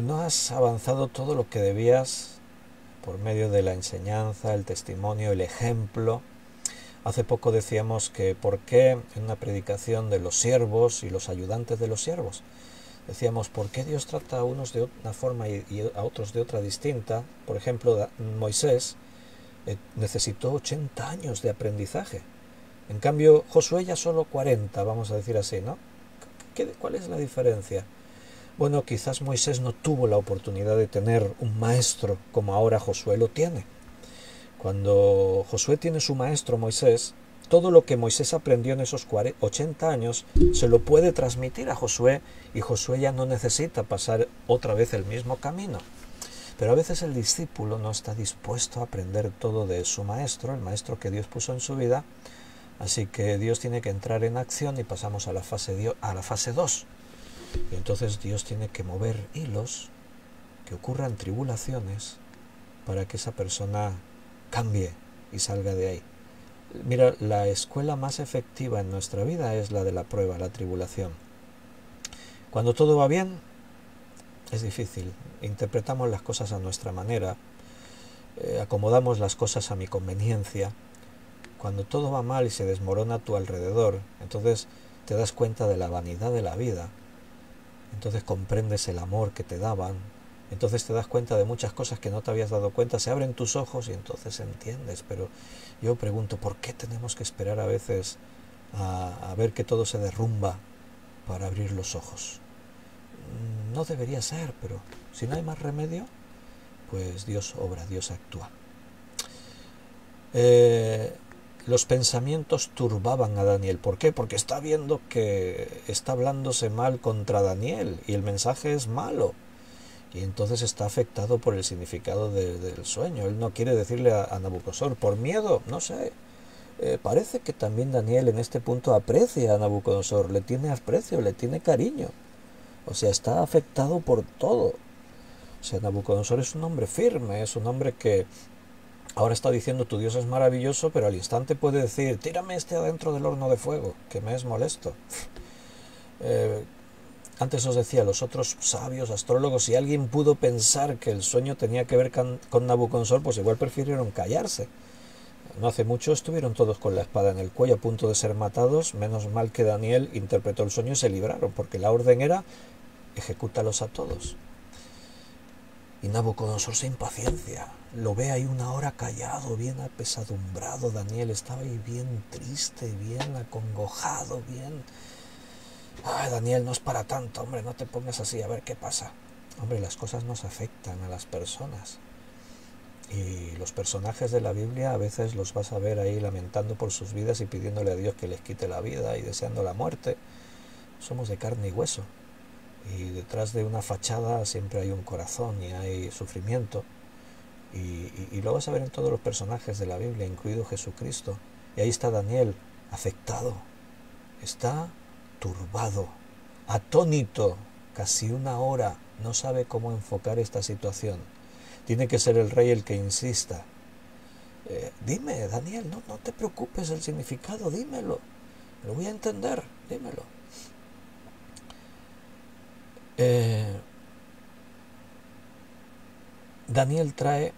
No has avanzado todo lo que debías por medio de la enseñanza, el testimonio, el ejemplo. Hace poco decíamos que por qué en una predicación de los siervos y los ayudantes de los siervos, decíamos, ¿por qué Dios trata a unos de una forma y a otros de otra distinta? Por ejemplo, Moisés necesitó 80 años de aprendizaje. En cambio, Josué ya solo 40, vamos a decir así, ¿no? ¿Cuál es la diferencia? Bueno, quizás Moisés no tuvo la oportunidad de tener un maestro como ahora Josué lo tiene. Cuando Josué tiene su maestro Moisés, Todo lo que Moisés aprendió en esos 80 años se lo puede transmitir a Josué, y Josué ya no necesita pasar otra vez el mismo camino. Pero a veces el discípulo no está dispuesto a aprender todo de su maestro, el maestro que Dios puso en su vida, así que Dios tiene que entrar en acción y pasamos a la fase 2. Y entonces Dios tiene que mover hilos, que ocurran tribulaciones, para que esa persona cambie y salga de ahí. Mira, la escuela más efectiva en nuestra vida es la de la prueba, la tribulación. Cuando todo va bien, es difícil. Interpretamos las cosas a nuestra manera, acomodamos las cosas a mi conveniencia. Cuando todo va mal y se desmorona a tu alrededor, entonces te das cuenta de la vanidad de la vida. Entonces comprendes el amor que te daban. Entonces te das cuenta de muchas cosas que no te habías dado cuenta, se abren tus ojos y entonces entiendes. Pero yo pregunto, ¿por qué tenemos que esperar a veces a ver que todo se derrumba para abrir los ojos? No debería ser, pero si no hay más remedio, pues Dios obra, Dios actúa. Los pensamientos turbaban a Daniel. ¿Por qué? Porque está viendo que está hablándose mal contra Daniel y el mensaje es malo. Y entonces está afectado por el significado del sueño. Él no quiere decirle a Nabucodonosor, por miedo, no sé. Parece que también Daniel en este punto aprecia a Nabucodonosor, le tiene aprecio, le tiene cariño. O sea, está afectado por todo. O sea, Nabucodonosor es un hombre firme, es un hombre que ahora está diciendo tu Dios es maravilloso, pero al instante puede decir, tírame este adentro del horno de fuego, que me es molesto. Antes os decía, los otros sabios, astrólogos, si alguien pudo pensar que el sueño tenía que ver con Nabucodonosor, pues igual prefirieron callarse. No hace mucho estuvieron todos con la espada en el cuello a punto de ser matados, menos mal que Daniel interpretó el sueño y se libraron, porque la orden era, ejecútalos a todos. Y Nabucodonosor se impaciencia, lo ve ahí una hora callado, bien apesadumbrado. Daniel estaba ahí bien triste, bien acongojado, bien... Ay, Daniel, no es para tanto, hombre, no te pongas así, a ver qué pasa. Hombre, las cosas nos afectan a las personas. Y los personajes de la Biblia a veces los vas a ver ahí lamentando por sus vidas y pidiéndole a Dios que les quite la vida y deseando la muerte. Somos de carne y hueso. Y detrás de una fachada siempre hay un corazón y hay sufrimiento. Y lo vas a ver en todos los personajes de la Biblia, incluido Jesucristo. Y ahí está Daniel, afectado. Está turbado, atónito, casi una hora, no sabe cómo enfocar esta situación. Tiene que ser el rey el que insista. Dime, Daniel, no te preocupes del significado, dímelo. Lo voy a entender, dímelo. Daniel trae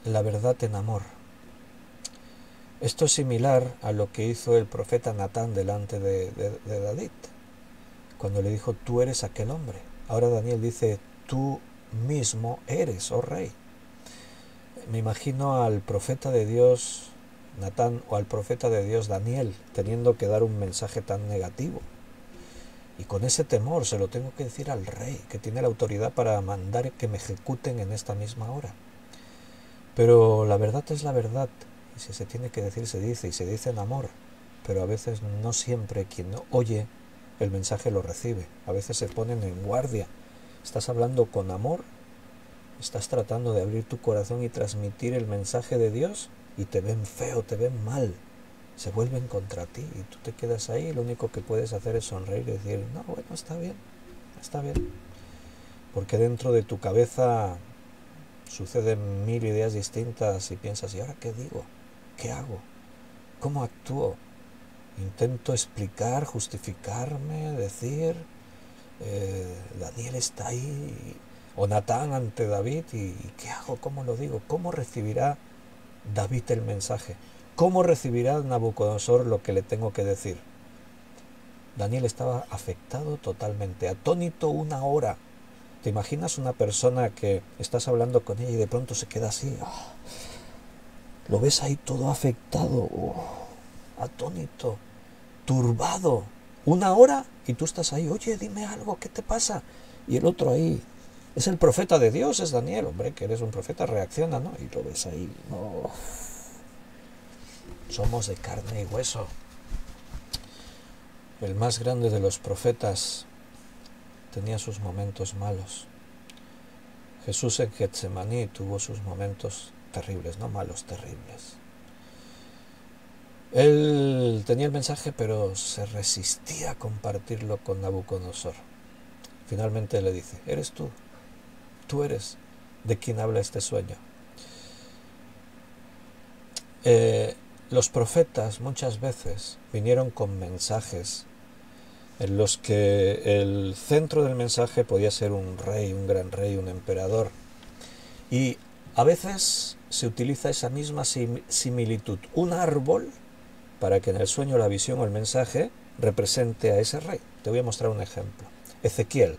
la verdad en amor. Esto es similar a lo que hizo el profeta Natán delante de David, cuando le dijo, tú eres aquel hombre. Ahora Daniel dice, tú mismo eres, oh rey. Me imagino al profeta de Dios Natán o al profeta de Dios Daniel teniendo que dar un mensaje tan negativo. Y con ese temor se lo tengo que decir al rey, que tiene la autoridad para mandar que me ejecuten en esta misma hora. Pero la verdad es la verdad. Y si se tiene que decir, se dice, y se dice en amor. Pero a veces no siempre quien oye el mensaje lo recibe. A veces se ponen en guardia. Estás hablando con amor, estás tratando de abrir tu corazón y transmitir el mensaje de Dios, y te ven feo, te ven mal. Se vuelven contra ti y tú te quedas ahí y lo único que puedes hacer es sonreír y decir, no, bueno, está bien. Porque dentro de tu cabeza suceden mil ideas distintas y piensas, ¿y ahora qué digo? ¿Qué hago? ¿Cómo actúo? Intento explicar, justificarme, decir, Daniel está ahí, o Natán ante David, ¿y qué hago? ¿Cómo lo digo? ¿Cómo recibirá David el mensaje? ¿Cómo recibirá Nabucodonosor lo que le tengo que decir? Daniel estaba afectado totalmente, atónito una hora. ¿Te imaginas una persona que estás hablando con ella y de pronto se queda así? Oh, lo ves ahí todo afectado, atónito, turbado. Una hora y tú estás ahí, oye, dime algo, ¿qué te pasa? Y el otro ahí, es el profeta de Dios, es Daniel, hombre, que eres un profeta, reacciona, ¿no? Y lo ves ahí, oh. somos de carne y hueso. El más grande de los profetas tenía sus momentos malos. Jesús en Getsemaní tuvo sus momentos terribles, no malos, terribles. Él tenía el mensaje, pero se resistía a compartirlo con Nabucodonosor. Finalmente le dice, eres tú eres de quien habla este sueño. Los profetas muchas veces vinieron con mensajes en los que el centro del mensaje podía ser un rey, un gran rey, un emperador. Y a veces se utiliza esa misma similitud, un árbol, para que en el sueño, la visión o el mensaje represente a ese rey. Te voy a mostrar un ejemplo. Ezequiel,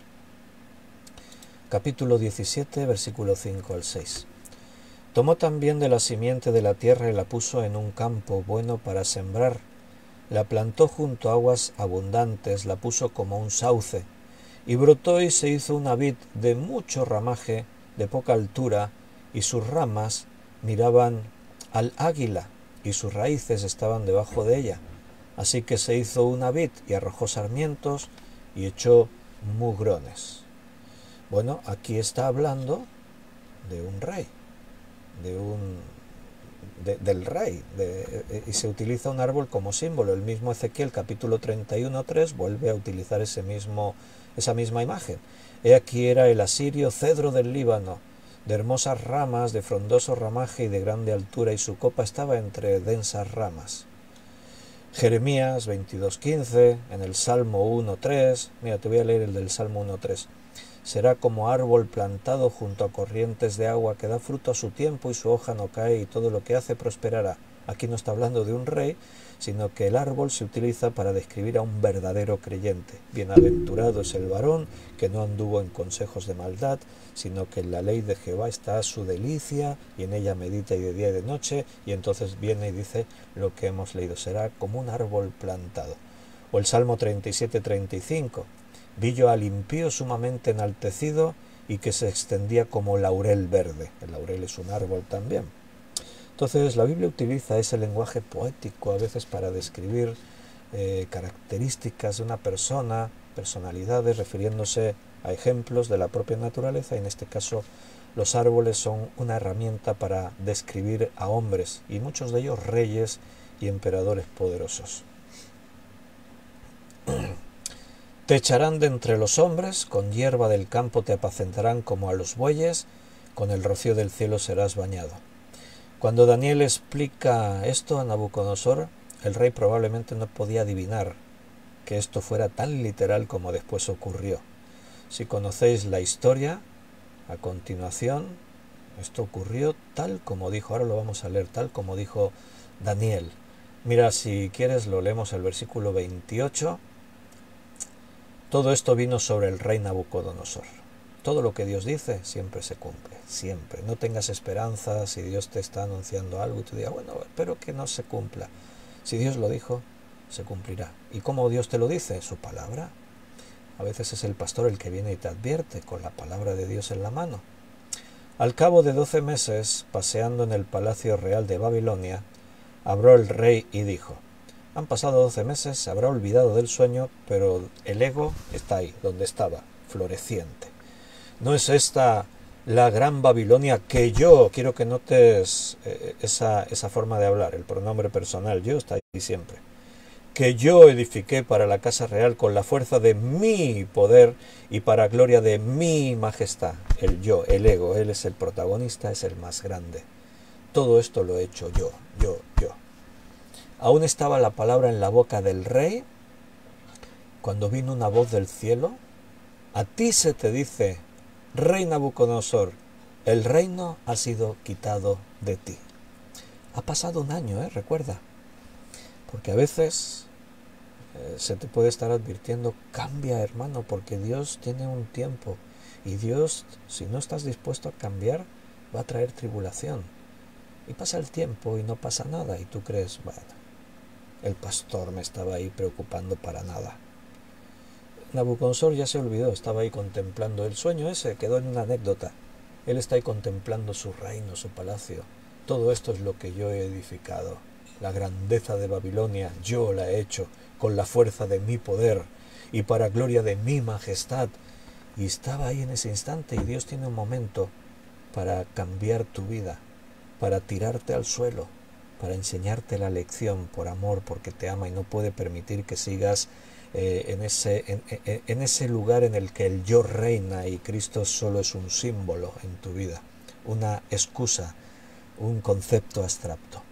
capítulo 17, versículo 5 al 6. Tomó también de la simiente de la tierra y la puso en un campo bueno para sembrar. La plantó junto a aguas abundantes, la puso como un sauce, y brotó y se hizo una vid de mucho ramaje, de poca altura, y sus ramas miraban al águila, y sus raíces estaban debajo de ella. Así que se hizo una vid y arrojó sarmientos y echó mugrones. Bueno, aquí está hablando de un rey, del rey, y se utiliza un árbol como símbolo. El mismo Ezequiel, capítulo 31:3, vuelve a utilizar esa misma imagen. He aquí era el asirio cedro del Líbano, de hermosas ramas, de frondoso ramaje y de grande altura, y su copa estaba entre densas ramas. Jeremías 22:15, en el Salmo 1:3, mira, te voy a leer el del Salmo 1:3. Será como árbol plantado junto a corrientes de agua que da fruto a su tiempo y su hoja no cae y todo lo que hace prosperará. Aquí no está hablando de un rey, sino que el árbol se utiliza para describir a un verdadero creyente. Bienaventurado es el varón que no anduvo en consejos de maldad, sino que en la ley de Jehová está su delicia y en ella medita y de día y de noche. Y entonces viene y dice lo que hemos leído, será como un árbol plantado. O el Salmo 37:35. Vi yo al impío sumamente enaltecido y que se extendía como laurel verde. El laurel es un árbol también. Entonces la Biblia utiliza ese lenguaje poético a veces para describir características de una persona, personalidades, refiriéndose a ejemplos de la propia naturaleza, y en este caso los árboles son una herramienta para describir a hombres, y muchos de ellos reyes y emperadores poderosos. Te echarán de entre los hombres, con hierba del campo te apacentarán como a los bueyes, con el rocío del cielo serás bañado. Cuando Daniel explica esto a Nabucodonosor, el rey probablemente no podía adivinar que esto fuera tan literal como después ocurrió. Si conocéis la historia, a continuación, esto ocurrió tal como dijo, ahora lo vamos a leer tal como dijo Daniel. Mira, si quieres lo leemos el versículo 28. Todo esto vino sobre el rey Nabucodonosor. Todo lo que Dios dice siempre se cumple, siempre. No tengas esperanza si Dios te está anunciando algo y tú digas, bueno, espero que no se cumpla. Si Dios lo dijo, se cumplirá. ¿Y cómo Dios te lo dice? Su palabra. A veces es el pastor el que viene y te advierte con la palabra de Dios en la mano. Al cabo de 12 meses, paseando en el palacio real de Babilonia, habló el rey y dijo, han pasado 12 meses, se habrá olvidado del sueño, pero el ego está ahí, donde estaba, floreciente. ¿No es esta la gran Babilonia que yo, quiero que notes esa forma de hablar, el pronombre personal, yo está ahí siempre, que yo edifiqué para la casa real con la fuerza de mi poder y para gloria de mi majestad? El yo, el ego, él es el protagonista, es el más grande. Todo esto lo he hecho yo. Aún estaba la palabra en la boca del rey cuando vino una voz del cielo. A ti se te dice, rey Nabucodonosor, el reino ha sido quitado de ti. Ha pasado un año, recuerda. Porque a veces se te puede estar advirtiendo, cambia, hermano, porque Dios tiene un tiempo. Y Dios, si no estás dispuesto a cambiar, va a traer tribulación. Y pasa el tiempo y no pasa nada. Y tú crees, bueno, el pastor me estaba ahí preocupando para nada. Nabucodonosor ya se olvidó, estaba ahí contemplando el sueño ese, quedó en una anécdota. Él está ahí contemplando su reino, su palacio. Todo esto es lo que yo he edificado. La grandeza de Babilonia yo la he hecho con la fuerza de mi poder y para gloria de mi majestad. Y estaba ahí en ese instante, y Dios tiene un momento para cambiar tu vida, para tirarte al suelo, para enseñarte la lección por amor, porque te ama y no puede permitir que sigas en ese lugar en el que el yo reina y Cristo solo es un símbolo en tu vida, una excusa, un concepto abstracto.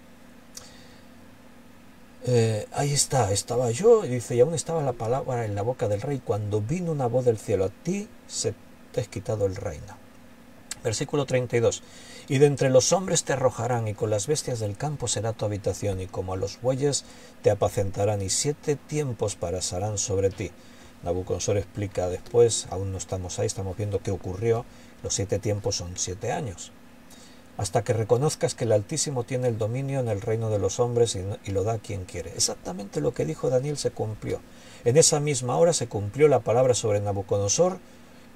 Ahí estaba yo, y dice, y aún estaba la palabra en la boca del rey, cuando vino una voz del cielo, a ti se te has quitado el reino. Versículo 32. Y de entre los hombres te arrojarán, y con las bestias del campo será tu habitación, y como a los bueyes te apacentarán, y 7 tiempos pasarán sobre ti. Nabucodonosor explica después, aún no estamos ahí, estamos viendo qué ocurrió. Los 7 tiempos son 7 años. Hasta que reconozcas que el Altísimo tiene el dominio en el reino de los hombres y lo da a quien quiere. Exactamente lo que dijo Daniel se cumplió. En esa misma hora se cumplió la palabra sobre Nabucodonosor,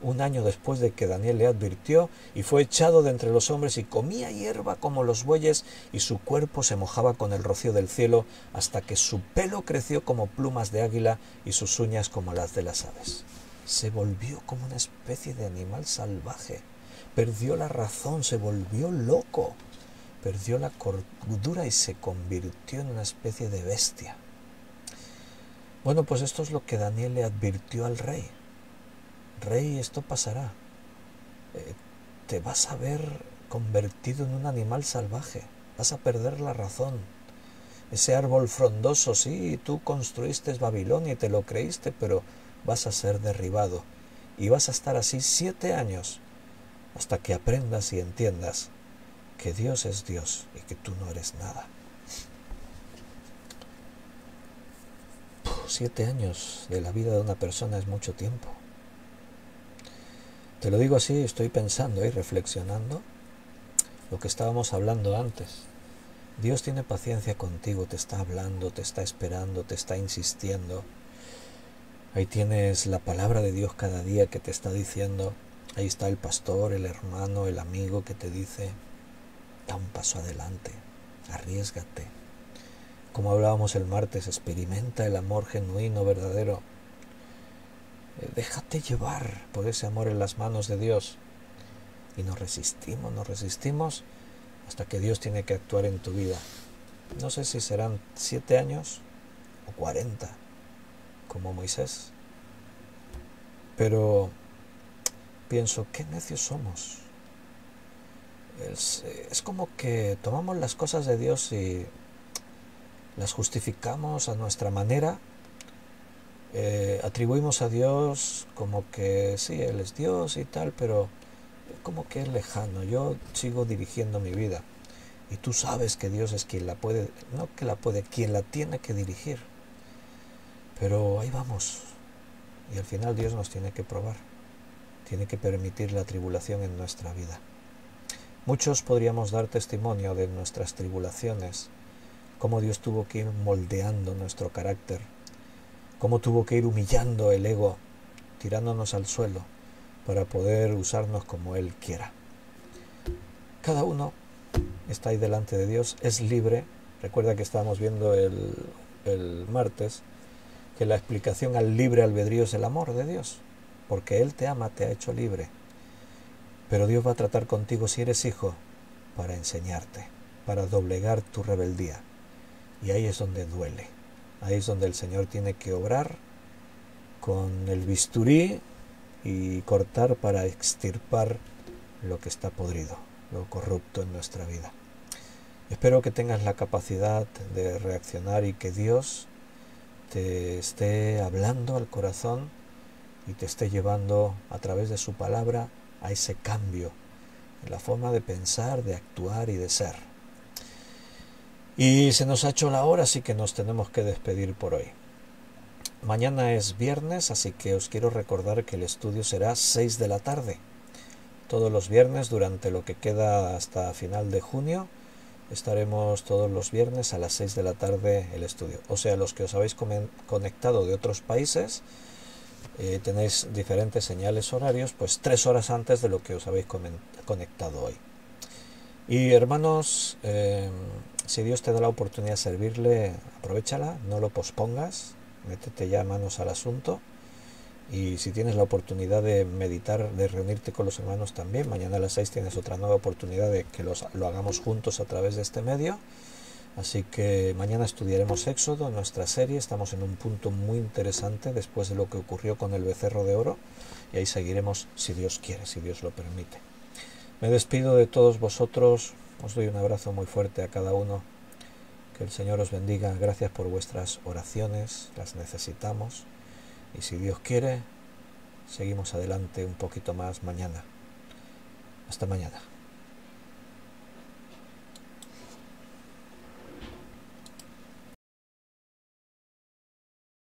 un año después de que Daniel le advirtió, y fue echado de entre los hombres y comía hierba como los bueyes, y su cuerpo se mojaba con el rocío del cielo, hasta que su pelo creció como plumas de águila y sus uñas como las de las aves. Se volvió como una especie de animal salvaje. Perdió la razón, se volvió loco, perdió la cordura y se convirtió en una especie de bestia. Bueno, pues esto es lo que Daniel le advirtió al rey. Rey, esto pasará. Te vas a ver convertido en un animal salvaje, vas a perder la razón. Ese árbol frondoso, sí, tú construiste Babilonia y te lo creíste, pero vas a ser derribado. Y vas a estar así 7 años, hasta que aprendas y entiendas que Dios es Dios y que tú no eres nada. 7 años de la vida de una persona es mucho tiempo. Te lo digo así, estoy pensando y reflexionando lo que estábamos hablando antes. Dios tiene paciencia contigo, te está hablando, te está esperando, te está insistiendo. Ahí tienes la palabra de Dios cada día que te está diciendo. Ahí está el pastor, el hermano, el amigo que te dice, da un paso adelante, arriésgate. Como hablábamos el martes, experimenta el amor genuino, verdadero. Déjate llevar por ese amor en las manos de Dios. Y nos resistimos hasta que Dios tiene que actuar en tu vida. No sé si serán 7 años o 40, como Moisés. Pero pienso, qué necios somos. Es como que tomamos las cosas de Dios y las justificamos a nuestra manera. Atribuimos a Dios como que sí, Él es Dios y tal, pero como que es lejano. Yo sigo dirigiendo mi vida y tú sabes que Dios es quien la puede, no que la puede, quien la tiene que dirigir. Pero ahí vamos, y al final Dios nos tiene que probar, tiene que permitir la tribulación en nuestra vida. Muchos podríamos dar testimonio de nuestras tribulaciones, cómo Dios tuvo que ir moldeando nuestro carácter, cómo tuvo que ir humillando el ego, tirándonos al suelo para poder usarnos como Él quiera. Cada uno está ahí delante de Dios, es libre. Recuerda que estábamos viendo el martes que la explicación al libre albedrío es el amor de Dios, porque Él te ama, te ha hecho libre. Pero Dios va a tratar contigo si eres hijo para enseñarte, para doblegar tu rebeldía. Y ahí es donde duele. Ahí es donde el Señor tiene que obrar con el bisturí y cortar para extirpar lo que está podrido, lo corrupto en nuestra vida. Espero que tengas la capacidad de reaccionar y que Dios te esté hablando al corazón y te esté llevando a través de su palabra a ese cambio en la forma de pensar, de actuar y de ser. Y se nos ha hecho la hora, así que nos tenemos que despedir por hoy. Mañana es viernes, así que os quiero recordar que el estudio será 6 de la tarde. Todos los viernes, durante lo que queda hasta final de junio, estaremos todos los viernes a las 6 de la tarde el estudio. O sea, los que os habéis conectado de otros países, tenéis diferentes señales horarios, pues 3 horas antes de lo que os habéis conectado hoy. Y hermanos, Si Dios te da la oportunidad de servirle, aprovéchala, no lo pospongas, métete ya manos al asunto. Y si tienes la oportunidad de meditar, de reunirte con los hermanos también, mañana a las 6 tienes otra nueva oportunidad de que lo hagamos juntos a través de este medio. Así que mañana estudiaremos Éxodo, nuestra serie. Estamos en un punto muy interesante después de lo que ocurrió con el becerro de oro. Y ahí seguiremos si Dios quiere, si Dios lo permite. Me despido de todos vosotros. Os doy un abrazo muy fuerte a cada uno. Que el Señor os bendiga. Gracias por vuestras oraciones. Las necesitamos. Y si Dios quiere, seguimos adelante un poquito más mañana. Hasta mañana.